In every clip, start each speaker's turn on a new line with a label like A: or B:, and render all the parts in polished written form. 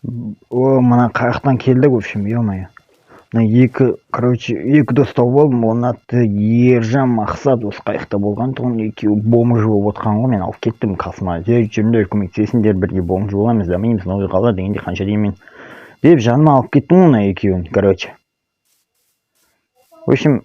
A: Мына қаяқтан келдік, в общем, ё-моё. Мына екі дос тауып алдым. Оның аты Ержан, Мақсат. Осы қайықта болған тұғын. Екеуі бомж болып отқан ғой. Мен алып кеттім қасыма. Жүріңдер, көмектесіңдер, бірге бомж боламыз, дамимыз, ылғи қала дегенде қанша деймін деп жаныма алып кеттім оны екеуін. В общем,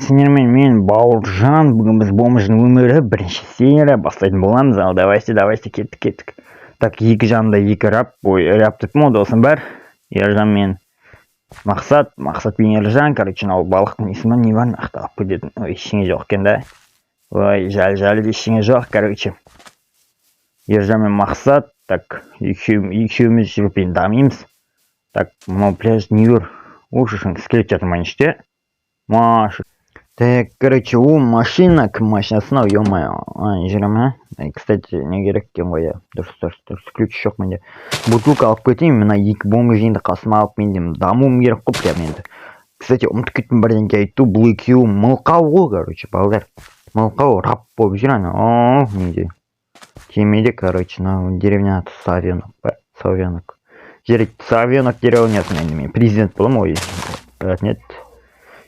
A: сендермен мен Бауыржан, бүгін біз бомждың өмірі бірінші серия бастайтын боламыз. Ал давайте, кеттік. Так, екі жанында екі раб деппін ғой, досым бар. Ержан мен Мақсат пен Ержан. Мынау балықтың есімі не бар, нақты алып кететін. Ой, ештеңе жоқ екен да. Ой, жал ештеңе жоқ. Ержан мен Мақсат, так, екеуміз жүріп дамимыз. Так, мынау пляж не көр. Ушышың скелет жатыр ма іште? Так, ол машина, кім машинасы мынау, ё-моё. Жүрем, кстати, не керек екен ғой, дұрыс, ключ жоқ менде. Бутылка алып кетейін, мына екі бомжинді қасыма алып мен дамуым керек қой прям енді. Кстати, ұмытып кеттім бірдеңке айту, бұл екеуі мылқау ғой, балдар. Мылқау, раб болып жүр ана. Неде? Темеде, мынау деревня аты Савенок. Жерек Савенок деревнясына енді мен президент болам, ой. Нет.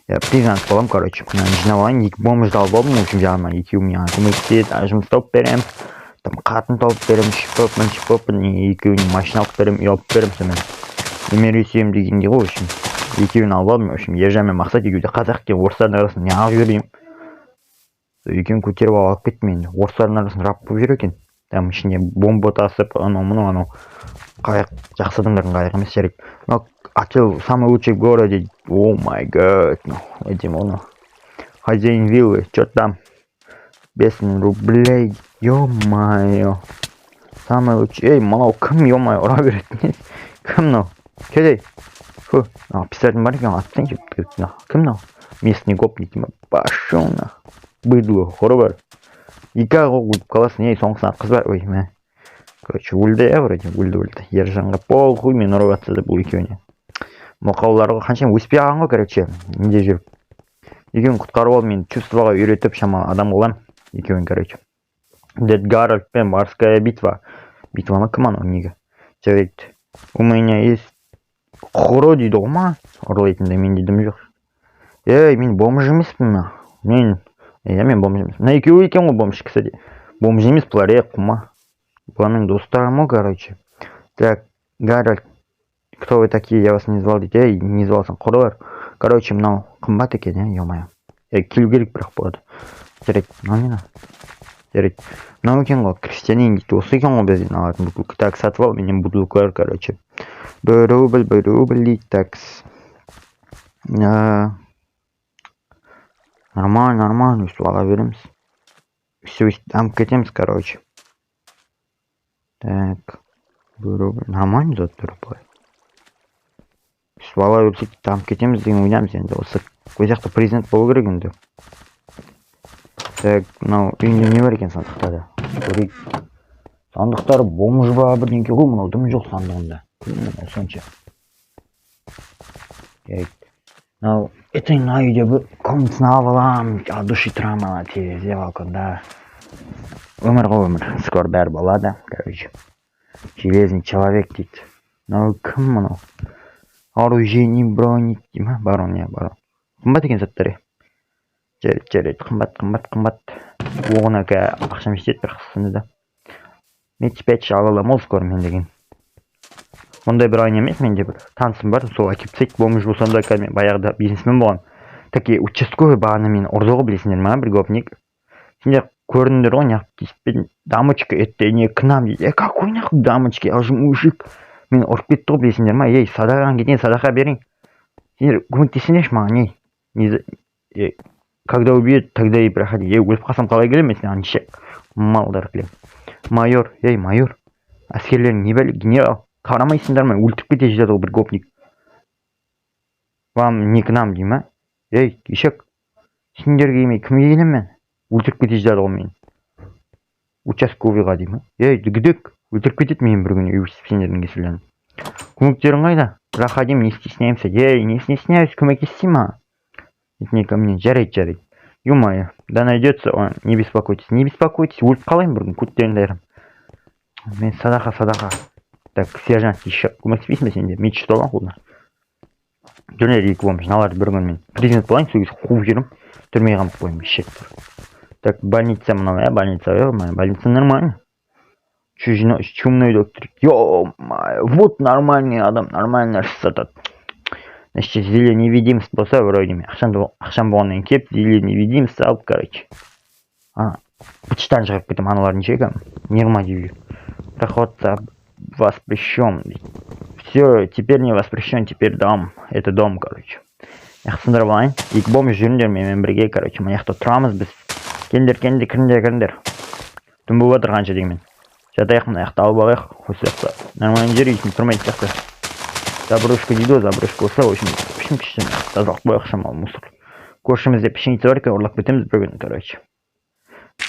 A: Я президент болам, мына жиналайын, екі бомжды алып алдым, в общем, жағынан екеуі маған көмектеседі, жұмыс тауып берем, там қатын тауып берем, шипопын, екеуіне машина алып берем, үй алып берем, сонымен немересем дегенде ғой, в общем, екеуін алып алдым, в общем, Ержан мен Мақсат екеуі де қазақ екен, орыстардың арасын неғып жүрейін, екеуін көтеріп алып кеттім енді, орыстардың арасын раб болып жүр екен, там ішіне бомба тасып, анау қайық, жақсы адамдардың қайығы емес жарайды. Отель самый лучший в городе. О май гад. Хозяин виллы. Чё там? 5 рублей. Ё-моё. Самый лучший. Эй, мынау кім, ё-моё, ұра береді. Кім мынау? Келей. Фу. Писатель бар екен, аттан кеп. Кім мынау? Местный гопник. Пошел на. Быдло. Хоры бар. Екі-ақ өліп қаласың. Ей, соңғысына қыз бар. Ой, мә. Өлді я вроде, өлді. Ержанға похуй, мен ұрып атсады бұл екеуіне. Мұқауларға қанша өспей аған ғой, менде жүріп. Екеуін құтқарып алып, мен чувствоға үйретіп шамалы адам болам. Екеуін, Дед Гарольд пен Морская битва. Битва ма кім анау неге? Жарайды. У меня есть құқыры дейді ғой ма? Ұрлайтындай мен дедім жоқ. Ей, мен бомж емеспін ма? Мен бомж емеспін. Мына екеуі екен ғой бомж, кстати. Бомж емес, бұлар құма. Бұларның достарым ғой, Так, Гарольд, кто вы такие, я вас не звал, детей, не звался құрылар. Мынау қымбат екен, ё-моё. Келу керек бірақ болады. Жарайды, жарайды. Мынау екен ғой, крестьянин дейді, осы екен ғой бізден алатын бутылка. Так, сатып ал, менен бутылкалар, бір рубль дейді, такс. Нормально, өстіп ала береміз. Все, дамып кетеміз, Так, нормально заттар былай. Бала өлсек дамып кетеміз деген ойлаймыз енді. Осы жақта президент болу керек енді. Так, мынау үйінде не бар екен сандықта да? Көрейік. Сандықтары бомж ба бірдеңке ғой, мынау дым жоқ сандығында. Сонша. Мынау, это на үйде комнатаны алып алам, от души травма терезе балконда. Өмір ғой өмір, скоро бәрі болады, Железный человек дейді. Мынау кім мынау? Оружейный броник дей ма? Барон. Қымбат екен заттары. Жарайды, қымбат. Оғына ақшам жетеді бір қысында да. Мен 5 алалам ол скоро мен деген. Мұндай бір ойын емес, менде бір танысым бар, сол әкепсек, бомж болсам да баяғыда бизнесмен болған. Таки участковый бағана мен ұрды ғой, білесіңдер ма, бір гопник. Сендер көрдіңдер ғой, неғып кейспен, дамочка, это не к нам дейді. Какой нахуй дамочки, я же мужик. Мен ұрып кетті ғой, білесіңдер ма, ей, садақаң кетейін, садақа берейін. Сендер көмектесіңдерші маған, ей. Когда убьют, тогда и проходи. Ей, өліп қалсам қалай келем, мен сен анша малдар келем. Майор, әскерлерің не бәлі, генерал, қарамайсыңдар ма, өлтіп кете жатыр бір гопник. Вам не к нам дей ма? Ей, кешек, сендерге емей, кімге келем мен? Өлтіріп кете жатыр ғой мен. Участковыйға дей ма? Ей, дүгідік, өлтіріп кетеді мен бір күні өйстіп сендердің кесірлерін. Көмектерің қайда? Проходим, не стесняемся. Ей, не стесняюсь, көмектессей ма? Не ко мне, жарайды. Ё-моё, да найдется, не беспокойтесь, өліп қалайын бір күн, көттерін дайрым. Мен садақа. Так, сержант еще көмектеспейсің бе сенде? Мен шықты алған қолына. Жөнер екі бомж, наларды бір күн мен президент болайын, сол кезде қуып жүрім, түрмеге қамап қоямын, шет тұр. Так, больница мынау, больница нормально. Чумной доктор. Ё-моё, вот нормальный адам, нормальный нәрсе сатады. Значит, зеленый невидимость болса, вроде мен ақшам болғаннан кеп, зеленый невидимость алып, короче. Почтан шығарып кетем, аналарын шегам. Нормально. Проход воспрещен. Все, теперь не воспрещен, теперь дом. Это дом, короче. Яқсындырып алайын. Екі бомж жүріңдер менімен бірге, короче. Мына жақта тұрамыз біз. Кендер. Түн болып жатыр қанша деймін. Жатайық мына жақта алып алайық. Осы жақта нормально жер ешкім тұрмайды сияқты. Заброшка дейді, заброшка болса, в общем кішкене тазалық қояйық шамалы мусор. Көршімізде пшеница бар екен, ұрлап кетеміз бір күні, короче.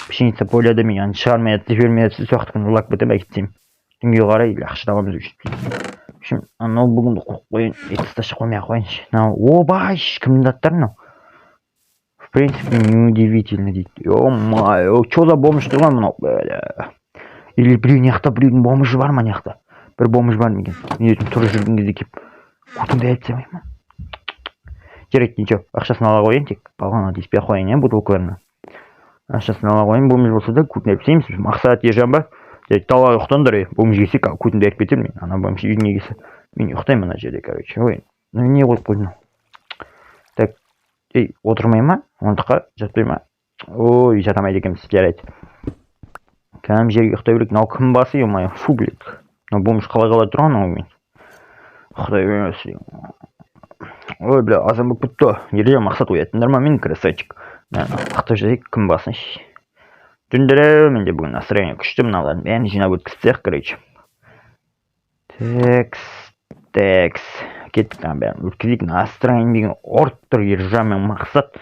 A: Пшеница поляда мен шығармайды, жібермейді, соқты күні ұрлап кетем, әкетсем. Түнге қарай ақша табамыз үшін. В общем, анау бүгінді қоқып қойын, етісташы қоймай қойыншы. Обай, кімдің аттары мынау? В принципе, неудивительно дейді. Ё-моё, чё за бомж тұрған мынау? Или біреудің яқта біреудің бомжы бар ма яқта? Бір бомж бар мекен? Мен өзім тұрып жүрген кезде кеп көтімді айтсамай ма? Керек ничего, ақшасын ала қойын тек. Қалғанға деспей қойын, бутылкаларына. Ақшасын ала қойын, бомж болса да көтін әпсейміз. Мақсат ержан ба? Тала ұқтандар, бомж келсе, көтінді әріп кетер мен. Ана бомж үйіне келсе. Мен ұқтаймын ана жерде, короче. Ой, не қойып қойдың? Так, отырмай ма? Ондыққа жатпай ма? Ой, жатамайды екенбіз, жарайды. Кәдім жерге ұқтай берек. Мынау кім басы, ё-моё, фу, блядь. Мынау бомж қалай тұрған ау мен. Ұқтай бермесі. Ой, бля, азан болып кетті. Ереже мақсат оятындар ма мен, красавчик. Ұқтай жүрейік, кім басын ше. Түндері менде бүгін настроение күшті, мыналарын бәрін жинап өткізсек, короче. Текс. Кеттік там бәрін өткізейік, настроение деген орт тұр, ержан мен мақсат.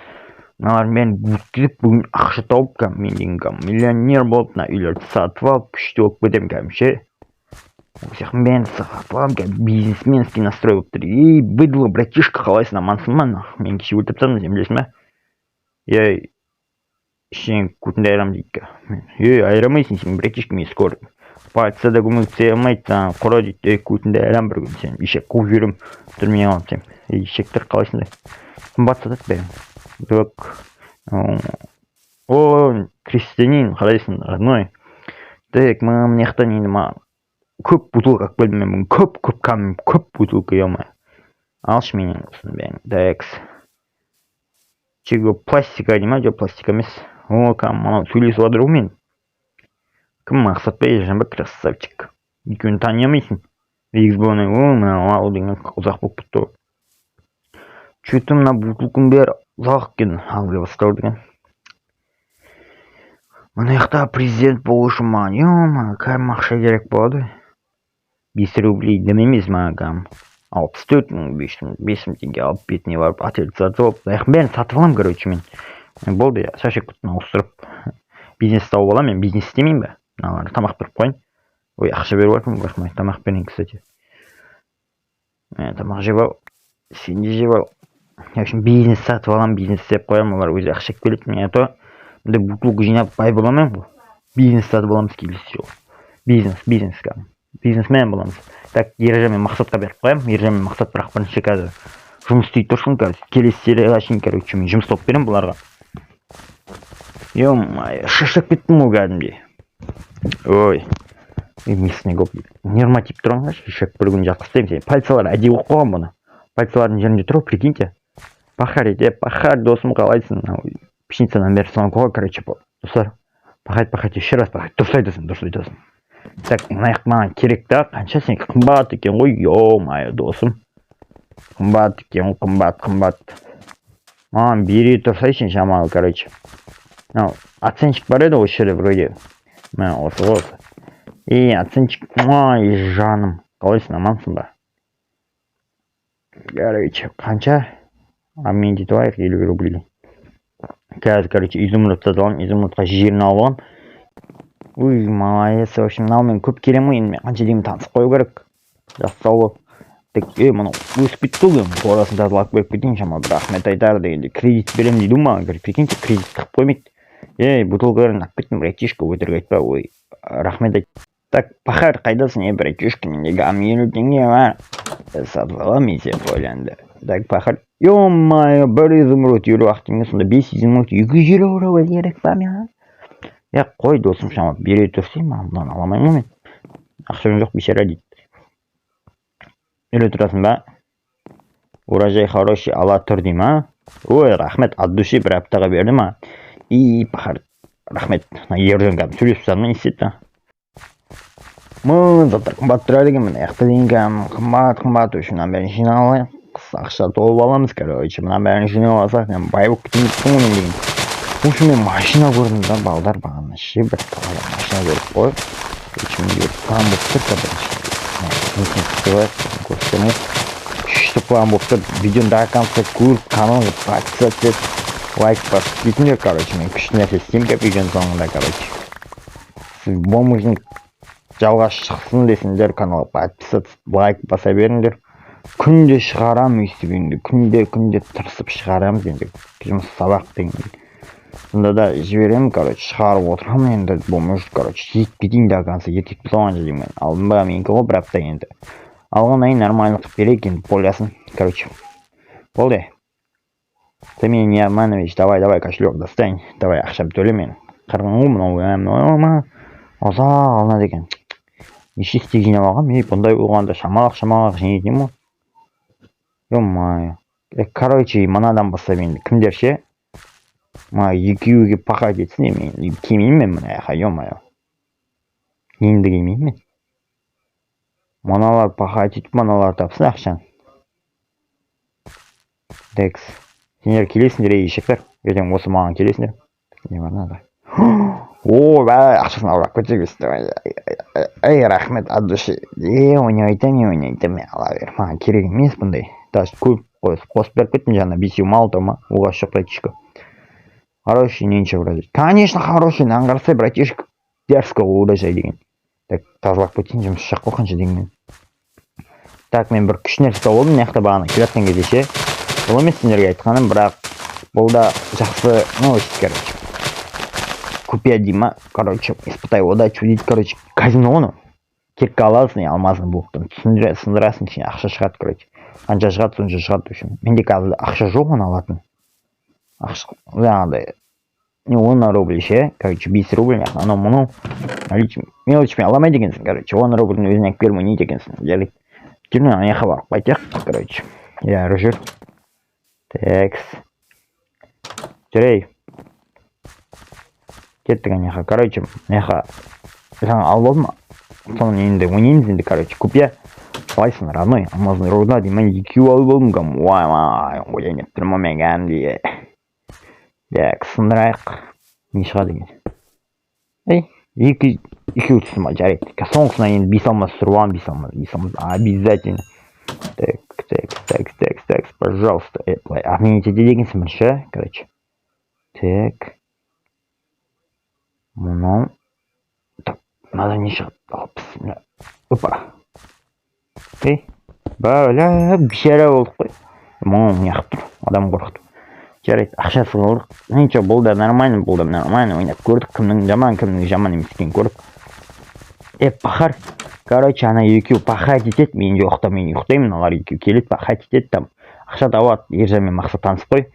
A: Мыналарын бәрін өткізіп, бүгін ақша тауып, мен деген миллионер болып, үйлерді сатып алып, күшті болып кетем, кәмше. Осяқын бәрін сатып алып, бизнесменский настрой болып тұр. Быдло, братишка, қалайсың, амансың ма? Мен кеше өлтіп тастадым, сен білесің бе? Сен көтінді айрам дейді. Айрамайсың сен, братишка, мен скоро. Полиция да көмектесе алмайды, құра дейді, көтінді айрам бір күн сен. Ешек қуып жүрім, түрмеге қалып сен. Ешектер қалайсыңдар? Қымбат сатады бәрін. Док. О, крестьянин, қалайсың, родной. Так, мына жақтан енді маған көп бутылка алып келдім мен, көп бутылка, ё-моё. Алшы менен осыны бәрін. Такс. Чего пластика не ма, жоқ пластика емес. О, мынау сөйлесіп жатыр ғой мен. Кім мақсат па, ержан ба, красавчик. Екеуін танымайсың. Егіз болғаннан мынау ал деген ұзақ болып кетті. Че-то мына бутылканың бәрі ұзақ екен, алғыра бастау деген. Мына жақта президент болу үшін маған, ё-моё, кәдімгі ақша керек болады. 5 рублей дем емес маған. 64 мың, 5 мың теңге алып бетіне барып, отель сатып алып, бәрін сатып аламын, короче, мен. Болды, шашек күтін ауыстырып, бизнес тауып аламын, мен бизнес істемеймін бе? Мыналарды тамақ беріп қойын. Ой, ақша беріп жатырмын, рахмет, тамақ берейін, кстати. Тамақ жеп ал, сен де жеп ал. В общем, бизнес сатып аламын, бизнес істеп қоямын, олар өзі ақша келеді, мен ато, мұнда бутылка жинап бай боламын ғой. Бизнес сатып аламыз келесі жол. Бизнес кәдім. Бизнесмен боламыз. Так, ержан мен мақсатқа беріп қоямын. Ержан мен мақсат бірақ бірінші қазір жұмыс істей тұрсын, келесі серияға шейін, короче, мен жұмыс тауып беремін бұларға. Ё-моё, шашып кеттім ғой кәдімгідей. Ой, местный гоп. Норматив тұрған шешек бір күн жатқызып істеймін сен. Полициялар әдейі оқып қойған бұны. Полициялардың жерінде тұрып, прикиньте. Пахар ете, пахар досым қалайсың? Пшеницадан бері соңғы қой, короче, достар. Пахать, еще раз пахать. Дұрыс айтасың. Так, мынаяқ маған керек та, қанша сен қымбат екен ғой, ё-моё, досым. Қымбат екен, қымбат. Маған бері тұрсайшын шамалы, короче. Оценщик бар еді осы жерде вроде. Мына осы ғой. Оценщик, ой, жаным. Қалайсың, амансың ба? Короче, қанша? Мен детіп айық, 50 рублей. Қазір, короче, изумруд сатып аламын, изумрудқа жерін алып аламын. Ой, молодец, в общем, мынау мен көп келем ғой, енді мен қанша деймін танысып қою керек. Жасау болып. Так, мынау өсіп кетті ғой, қорасын тазалап қойып кетейін, шамалы бір рахмет айтар дегенде. Кредит берем дейді маған, прикиньте, кредит қылып қоймайды. Бутылкаларын алып кеттім, братишка, өтірік айтпа, ой, рахмет айт. Так, пахар қайдасың, бір 2-3 күнінде елу теңге бар. Сатып аламын деп ойланды. Так, пахар, ё-моё, бір изумруд елу ақ теңге, сонда 5 изумруд 250 рубль керек па маған? Қой досым, шамап бере тұрсың, маған бұдан аламаймын ғой мен. Ақшам жоқ, бейшара дейді. Еле тұрасың ба? Урожай хороший, ала тұр дей ма? Ой, рахмет, от души бір аптаға берді ма? Пахар, рахмет, ержен кәдім сөйлесіп саған не істетті? Заттар қымбат тұрады екен, мына яқты деген қымбат үшін мына бәрін жинап алайық. Ақша толып аламыз, короче, мына бәрін жинап алсақ, мен бай болып кетемін мен деген. Осы мен машина көрдім да, балдар бағана ше бір талай машина көріп қойып, мен план болып тұр да күшті план болып тұр. Видеоны до конца көріп, каналға подписаться етіп, лайк басып кетіңдер, короче, мен күшті нәрсе істеймін видеоның соңында, короче. Сіз бомжың жалғас шықсын десіңдер, каналға подписаться, лайк баса беріңдер. Күнде шығарам өйстігенде, күнде тырысып шығарамыз енді, жұмыс сабақ дегенде. Сонда да жіберем, короче, шығарып отырамын енді, бомж, короче, жетіп кетейін до конца, ертек болған жерден мен. Алдым ба менікі ғой бір апта енді. Алған айын нормально қып берейік енді, полясын, короче. Болды. Ты меня не обманываешь, давай, кошелек достань, давай, ақша төле мен. Қырғын ғой, мынау, аза алына деген. Неше істек жинап алғам, бұндай болғанда шамалақ жинайтын ма? Ё-моё. Короче, мынадан бастап енді кімдер ше? Ма екеуге пахать етсін, мен кимеймін мен мына яқа, ё-моё. Енді кимеймін мен. Мыналар пахать етіп, мыналар тапсын ақшан. Декс. Сендер келесіңдер, ешектер. Ертең осы маған келесіңдер. Не бар надо? О, ақшасын аурап көтергесін. Рахмет, от души. Ойнайтам, ала бер. Маған керек емес бұндай. Даже көп қосып беріп кеттім жаңа, бесеу мал тома. Оға жоқ, братишка. Хороший, ненше урожай. Конечно, хороший, аңғарсай, братишка. Дерзкого урожай деген. Так, тазалап кетейін, жұмыс шақ қоқанша деген. Так, мен бір күш нәрсе болдым, мына жақта бағана келатқан кезде ше. Бұл емес сендерге айтқаным, бірақ бұл да жақсы новость, короче. Купия Дима, короче, испытай удачу дейді, короче, казино оны. Кекке аласың, алмасың бұлықтан. Сындырасың, ішіне ақша шығады, короче. Қанша шығады, сонша шығады үшін. Менде қазір ақша жоқ, оны алатын. Ақша, жаңағыдай, 10 рубль ше, короче, 5 рубль, анау мұны мелочпен аламай дегенсің, короче, 10 рубльдің өзіне әкіп бермей не дегенсің, жарайды. Жүрмін, аяққа барып қайтайық, короче. Әрі жүр. Текс. Жүрей. Кеттік аяққа, короче, аяққа жаңа алып алдым, соны енді ойнаймыз енді, короче, купия. Қалайсың, родной, алмазын руда деймін, екеу алып алдым, кәм, ойнап тұрма мен кәм дей. Так, сындырайық. Не шығады екен? Екеу түсім ма, жарайды. Соңғысына енді 5 алмас сұрвам, 5 алмас, обязательно. Так, пожалуйста. Обменить ете дегенсің бірінші, короче. Так. Мұнау. Так, надо не шығады. Опа. Бәлі, бішара болдық қой. Мұның неғып тұр, адам қорқыды. Жарайды, ақшасы қалдық. Ничего, бұл да нормально, ойнап көрдік. Кімнің жаман емес екен көрдік. Пахар, короче, ана екеу пахать етеді, мен ұйықтаймын, олар екеу келеді, пахать етеді там. Ақша табады, Ержан мен Мақсат танысып қой.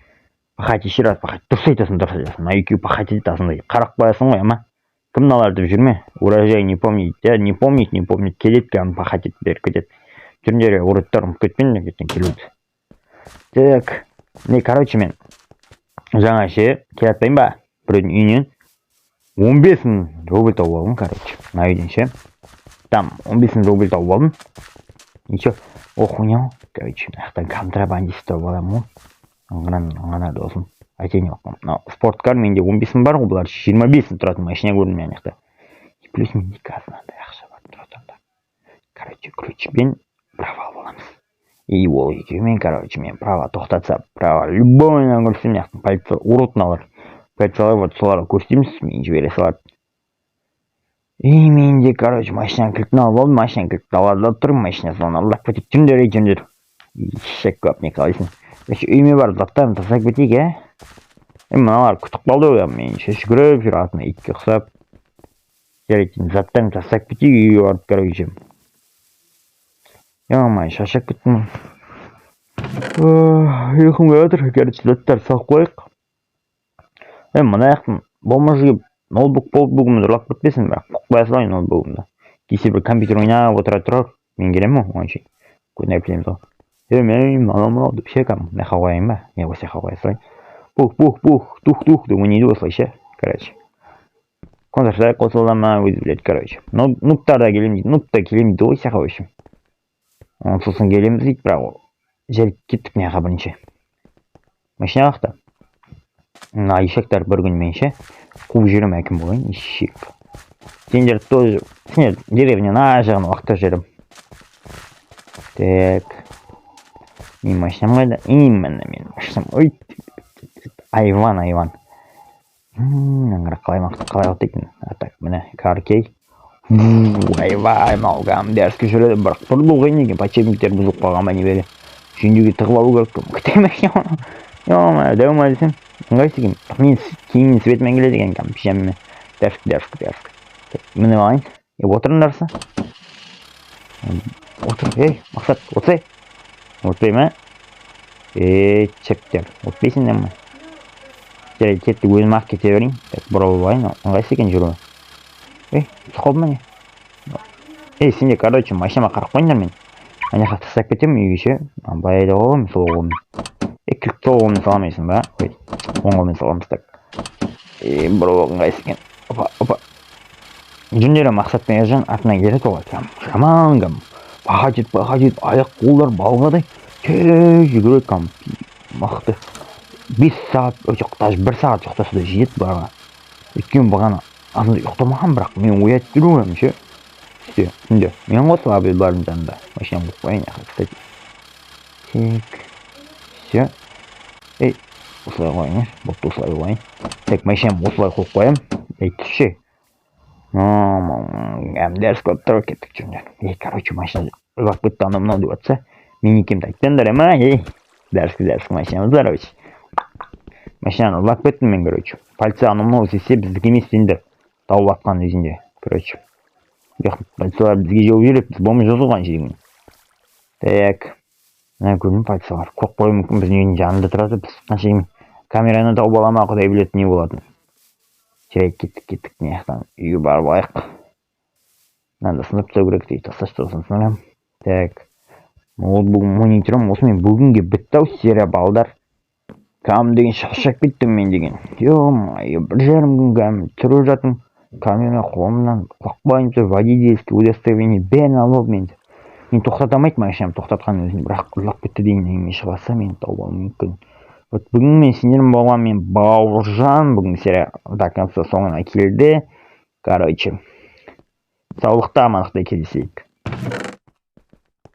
A: Пахать ешер раз, пахать дұрыс айтасың. Ана екеу пахать етеді, асындай. Қарақ қоясың ғой, ама. Кім налар деп жүрме? Урожай не помнит, не помнит, келеді, кәм пахать етіп беріп кетеді. Жүріндері ұрыттарым кетпен, кеттен келуді. Так, короче, мен жаңа ше, келатпайын ба? Біреудің үйінен 15 000 рубль тауып алдым, короче. На үйден ше. Там 15 000 рубль тауып алдым. Ничего, охунял. Короче, нақтан контрабандист тауып аламын ғой. Аңғана досым. Айтайын оқым. Спорткар менде 15 000 бар ғой, бұлар 25 000 тұратын машина көрдім мен яқта. Плюс менде қазынандай ақша бар тұратын. Короче, мен права боламыз. Ол екеумен, короче, мен права тоқтатса, права любойынан көрсем, яқтың полиция ұрытын алар. Полициялар вот соларға көрсетеміз, мен жібере салады. Менде, короче, машина кілтін алып алдым, машина кілтін алады тұр, машина соны алып кетіп жүрдер. Шек көп, не қалайсың. Үйме бар, заттарын тасақ кетейік, Мыналар күтіп қалды ғой, мен жүгіріп жүр атына итке ұқсап. жарайды, заттарымды тастап кетейік үйге барып, короче. Ё-моё, шаршап кеттім. Ұйқым келіп жатыр, короче, заттарды салып қояйық. Мына жақтың болмашы келіп ноутбугымды ұрлап кетпесін, бірақ қоя салайын ноутбугымды. Кеше бір компьютер ойнап отыра тұрар, мен келемін ғой, онша көне білеміз ғой. Мен анау деп шекам, мына жаққа қояйын ба? Осы жаққа қоя салайын. Пух, тух деп ойнайды осылайша, короче. Counter-Strike қосылды ма, өзі біледі, короче. Нубтар да келемін дейді, нуб та келемін дейді ғой, сяқа өшім. Сосын келеміз дейді, бірақ жарайды, кеттік мына жаққа бірінші. Машина қақта. Мына ешектер бір күн менше қуып жүрем, әкім болайын, ешек. Сендер тоже, сендер деревняның ар жағын уақытта жүрем. Так. Мен машинам қайда? Именно мен машинам. Ой, айван. Аңғырақ қалай отайтын. Так, міне, каркей. Айвай, малғам, дәріске жүреді, бірақ бір болғайын екен, почебниктер бұзып қалған ба не бері. Жөндеуге тығып алу керек пе? Күтем машина. Ё-моё, дәума десем. Ыңғайсы екен. Мен киіммен светмен келеді екен, пижамамен. Дәріске. Міне алайын. Отырыңдарсы. Отыр, Мақсат, отырсай. Отырсай ма? Чептер. Отпайсыңдар ма? Жарайды, кеттік, өзім ақ кете берейін. Бұрау болайын, ыңғайсы екен жүруі. Сұқылды ма не? Сенде, короче, машинама қарап қойыңдар мен. Ана жаққа тастап кетемін үйге ше. Баяйда қолым, сол қолым. Кілік сол қолыммен саламайсың ба? Оң қолыммен саламыз так. Бұрау ыңғайсы екен. Опа. Жүндері Мақсатпен Ержан артынан келеді ғой. Шаман, Бахажет, аяқ қолдар балғадай. Жүгіреді кам. Мақты. 5 сағат, даже 1 сағат жоқтасы да жетті барға. Өткен бағана азында ұйықтамаған, бірақ мен оятып жүруем ше. Şimdi мен қосыл абел бардың жанында. Машинам қойып қойын, кстати. Так. Все. Осылай қойын, болды осылай қойын. Так, машинам осылай қойып қоям. Түсше. Дәріс көріп тұрып кеттік жүрдер. Короче, машина ұрлап кетті анау деп атса, мен екемді айттыңдар ма? Дәріске машинамыз бар, короче. Машинаны ұрлап кеттім мен, короче. Полиция анау сесе біздікі емес сендер. Тауып атқан өзінде, короче. Полициялар бізге жауып жүріп, біз болмай жазылған жеріңін. Так. Мына көрдім полициялар. Қоқ қойы мүмкін біздің үйдің жанында тұрады. Біз қанша камераны тауып алама, құдай білетін не болатын. Жарайды, кеттік не жақтан үйге барып алайық. Мынанда сынып тастау керек дейді, тасташтырсын сынырам. Так. Ноутбугым мониторым осымен бүгінге бітті ау, серия балдар. Кам деген шаршап кеттім мен деген. Ё-моё, 1,5 күн тұрып жатым. Камера қолымнан қақпайынша водительский удостоверение бәрін алып мен тоқтатамайды машинам, тоқтатқан өзін, бірақ ұрлап кетті деген неме шығаса мен тауып алуым мүмкін. Вот бүгін мен сендерім болған, мен Бауыржан, бүгін серия до конца соңына келді. Короче, саулықта амандықта кездесейік.